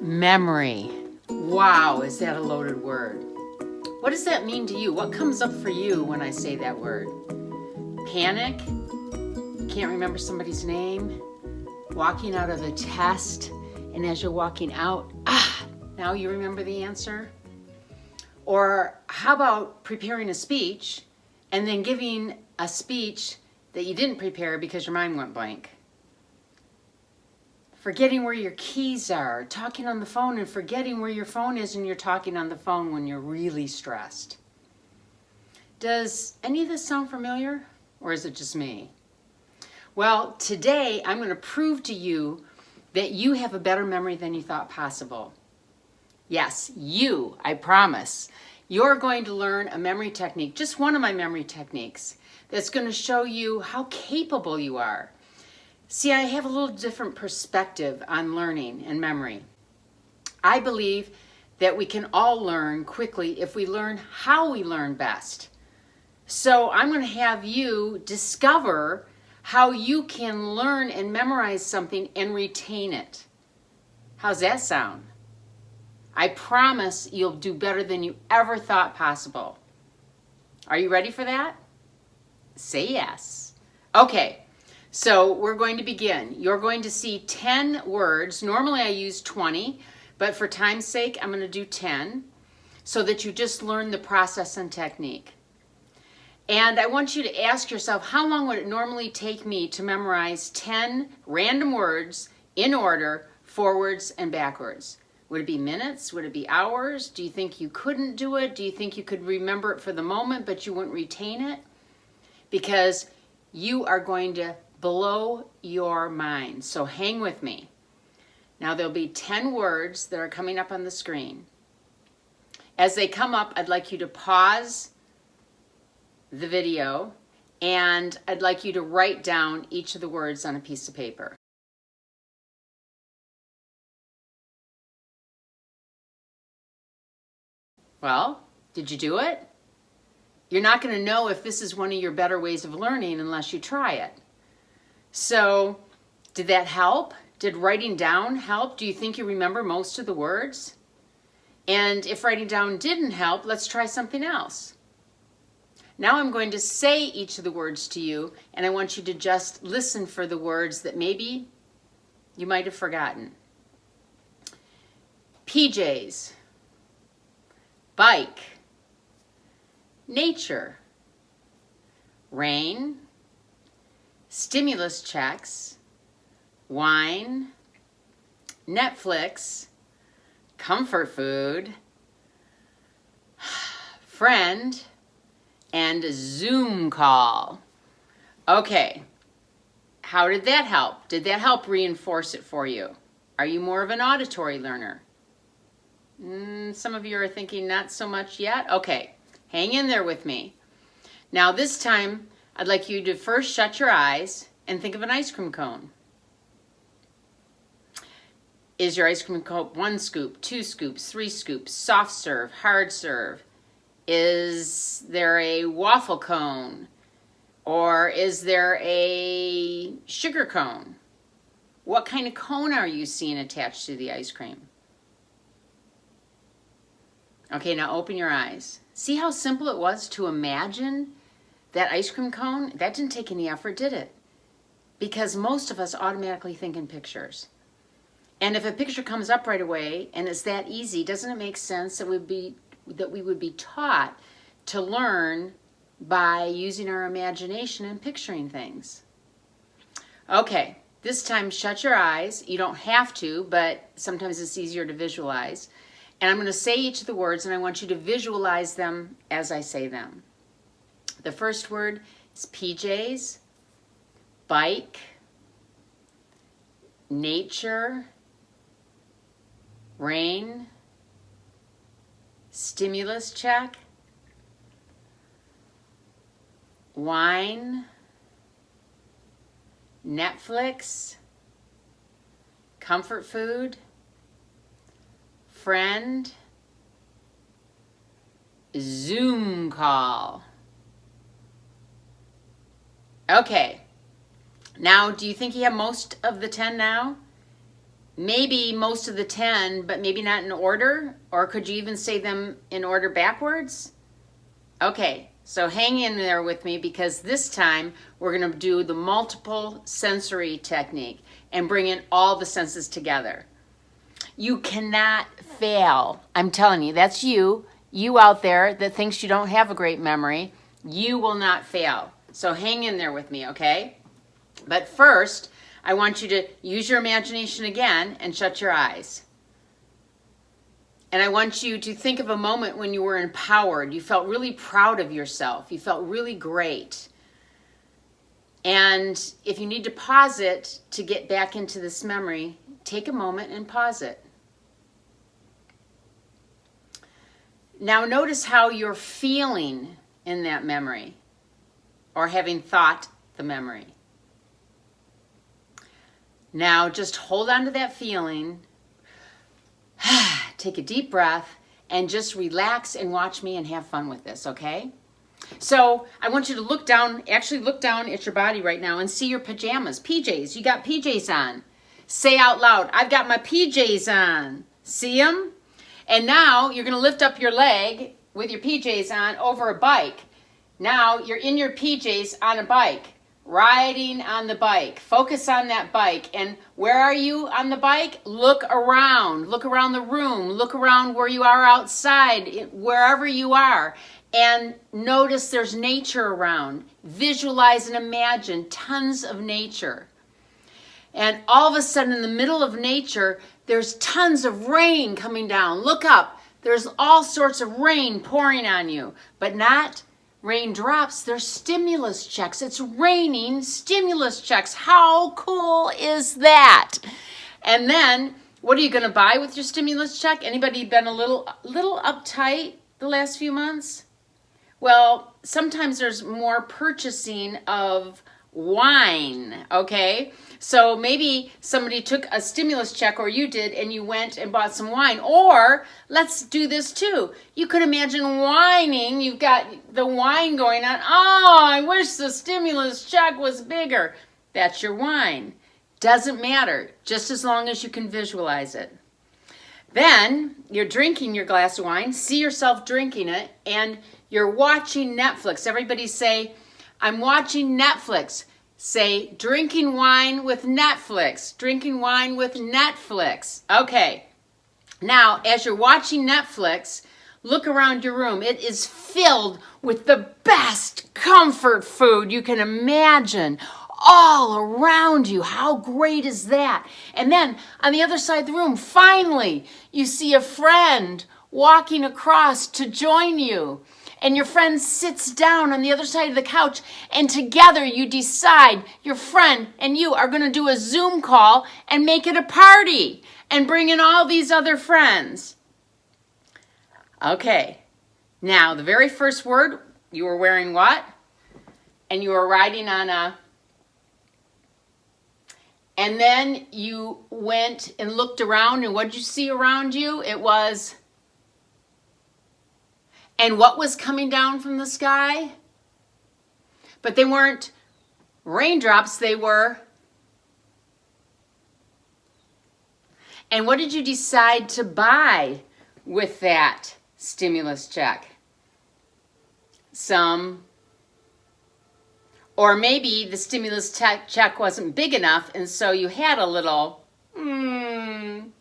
Memory. Wow, is that a loaded word? What does that mean to you? What comes up for you when I say that word? Panic? Can't remember somebody's name? Walking out of a test, and as you're walking out, now you remember the answer? Or how about preparing a speech and then giving a speech that you didn't prepare because your mind went blank? Forgetting where your keys are, talking on the phone and forgetting where your phone is and you're talking on the phone when you're really stressed. Does any of this sound familiar, or is it just me? Well, today I'm going to prove to you that you have a better memory than you thought possible. Yes, you, I promise. You're going to learn a memory technique, just one of my memory techniques, that's going to show you how capable you are. See, I have a little different perspective on learning and memory. I believe that we can all learn quickly if we learn how we learn best. So I'm going to have you discover how you can learn and memorize something and retain it. How's that sound? I promise you'll do better than you ever thought possible. Are you ready for that? Say yes. Okay. So we're going to begin. You're going to see 10 words. Normally I use 20, but for time's sake, I'm going to do 10 so that you just learn the process and technique. And I want you to ask yourself, how long would it normally take me to memorize 10 random words in order, forwards and backwards? Would it be minutes? Would it be hours? Do you think you couldn't do it? Do you think you could remember it for the moment, but you wouldn't retain it? Because you are going to blow your mind. So hang with me. Now there'll be 10 words that are coming up on the screen. As they come up, I'd like you to pause the video and I'd like you to write down each of the words on a piece of paper. Well, did you do it? You're not going to know if this is one of your better ways of learning unless you try it. So, did that help? Did writing down help? Do you think you remember most of the words? And if writing down didn't help, let's try something else. Now I'm going to say each of the words to you, and I want you to just listen for the words that maybe you might have forgotten. PJs, bike, nature, rain, stimulus checks, wine, Netflix, comfort food, friend, and Zoom call. Okay, how did that help? Did that help reinforce it for you? Are you more of an auditory learner? Some of you are thinking not so much yet. Okay, hang in there with me. Now this time, I'd like you to first shut your eyes and think of an ice cream cone. Is your ice cream cone 1 scoop, 2 scoops, 3 scoops, soft serve, hard serve? Is there a waffle cone? Or is there a sugar cone? What kind of cone are you seeing attached to the ice cream? Okay, now open your eyes. See how simple it was to imagine that ice cream cone? That didn't take any effort, did it? Because most of us automatically think in pictures. And if a picture comes up right away and it's that easy, doesn't it make sense that we would be taught to learn by using our imagination and picturing things? Okay, this time shut your eyes. You don't have to, but sometimes it's easier to visualize. And I'm going to say each of the words, and I want you to visualize them as I say them. The first word is PJs, bike, nature, rain, stimulus check, wine, Netflix, comfort food, friend, Zoom call. Okay, now do you think you have most of the 10 now? maybe most of the 10, but maybe not in order? Or could you even say them in order backwards? Okay, so hang in there with me, because this time we're going to do the multiple sensory technique and bring in all the senses together. You cannot fail. I'm telling you, that's you out there that thinks you don't have a great memory. You will not fail. So hang in there with me, okay? But first, I want you to use your imagination again and shut your eyes. And I want you to think of a moment when you were empowered. You felt really proud of yourself. You felt really great. And if you need to pause it to get back into this memory, take a moment and pause it. Now notice how you're feeling in that memory, or having thought the memory. Now just hold on to that feeling, take a deep breath, and just relax and watch me and have fun with this, okay? So I want you to look down at your body right now and see your pajamas, PJs. You got PJs on. Say out loud, I've got my PJs on. See them? And now you're going to lift up your leg with your PJs on over a bike. Now you're in your PJs on a bike, riding on the bike. Focus on that bike. And where are you on the bike? Look around. Look around the room. Look around where you are outside, wherever you are. And notice there's nature around. Visualize and imagine tons of nature. And all of a sudden, in the middle of nature, there's tons of rain coming down. Look up. There's all sorts of rain pouring on you, but not raindrops. They're stimulus checks. It's raining stimulus checks. How cool is that? And then, what are you going to buy with your stimulus check? Anybody been a little uptight the last few months? Well, sometimes there's more purchasing of wine, okay? So maybe somebody took a stimulus check, or you did, and you went and bought some wine. Or let's do this too. You could imagine whining. You've got the wine going on. Oh, I wish the stimulus check was bigger. That's your wine. Doesn't matter, just as long as you can visualize it. Then you're drinking your glass of wine. See yourself drinking it, and you're watching Netflix. Everybody say, I'm watching Netflix. Say, drinking wine with Netflix. Drinking wine with Netflix. Okay. Now, as you're watching Netflix, look around your room. It is filled with the best comfort food you can imagine. All around you. How great is that? And then, on the other side of the room, finally, you see a friend walking across to join you. And your friend sits down on the other side of the couch, and together you decide your friend and you are going to do a Zoom call and make it a party and bring in all these other friends. Okay, now the very first word, you were wearing what? And you were riding on a... And then you went and looked around, and what did you see around you? It was... And what was coming down from the sky? But they weren't raindrops, they were... And what did you decide to buy with that stimulus check? Some... Or maybe the stimulus check wasn't big enough, and so you had a little... And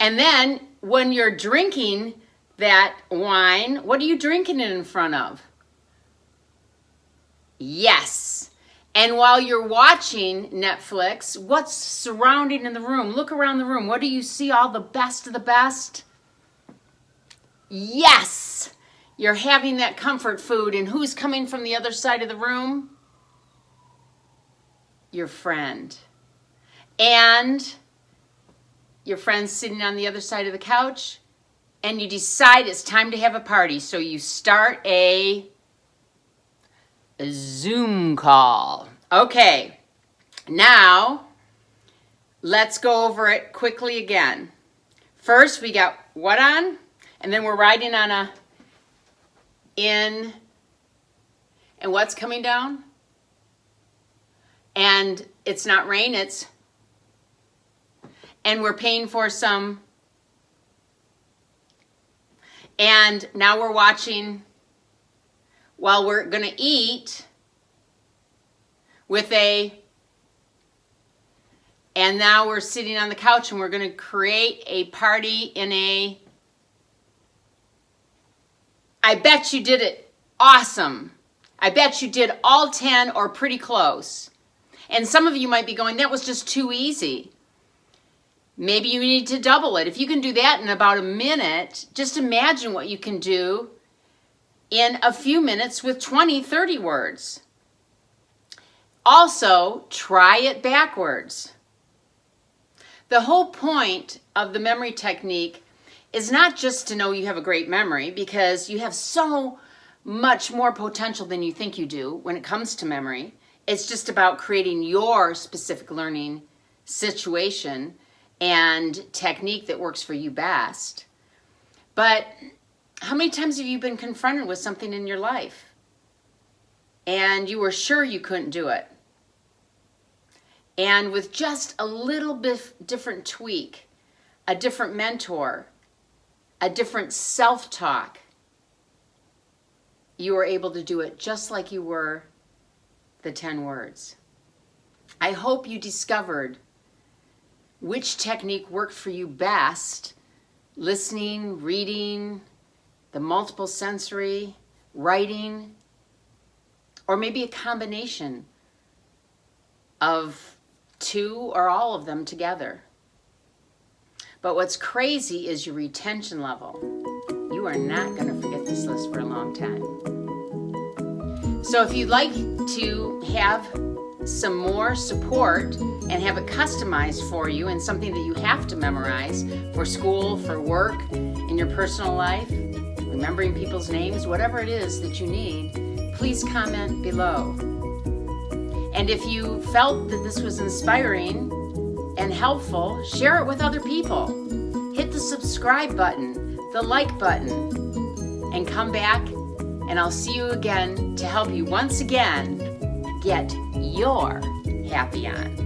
then when you're drinking that wine, what are you drinking it in front of? Yes. And while you're watching Netflix, what's surrounding in the room? Look around the room. What do you see? All the best of the best? Yes. You're having that comfort food. And who's coming from the other side of the room? Your friend. And your friend's sitting on the other side of the couch. And you decide it's time to have a party. So you start a Zoom call. Okay. Now, let's go over it quickly again. First, we got what on? And then we're riding on a in. And what's coming down? And it's not rain, it's... and we're paying for some. And now we're watching while we're going to eat and now we're sitting on the couch and we're going to create a party I bet you did it awesome. I bet you did all 10 or pretty close. And some of you might be going, that was just too easy. Maybe you need to double it. If you can do that in about a minute, just imagine what you can do in a few minutes with 20, 30 words. Also, try it backwards. The whole point of the memory technique is not just to know you have a great memory, because you have so much more potential than you think you do when it comes to memory. It's just about creating your specific learning situation and technique that works for you best. But how many times have you been confronted with something in your life and you were sure you couldn't do it? And with just a little bit different tweak, a different mentor, a different self-talk, you were able to do it just like you were the 10 words. I hope you discovered which technique worked for you best: listening, reading, the multiple sensory, writing, or maybe a combination of 2 or all of them together. But what's crazy is your retention level. You are not going to forget this list for a long time. So if you'd like to have some more support and have it customized for you and something that you have to memorize for school, for work, in your personal life, remembering people's names, whatever it is that you need, please comment below. And if you felt that this was inspiring and helpful, share it with other people. Hit the subscribe button, the like button, and come back, and I'll see you again to help you once again get your happy on.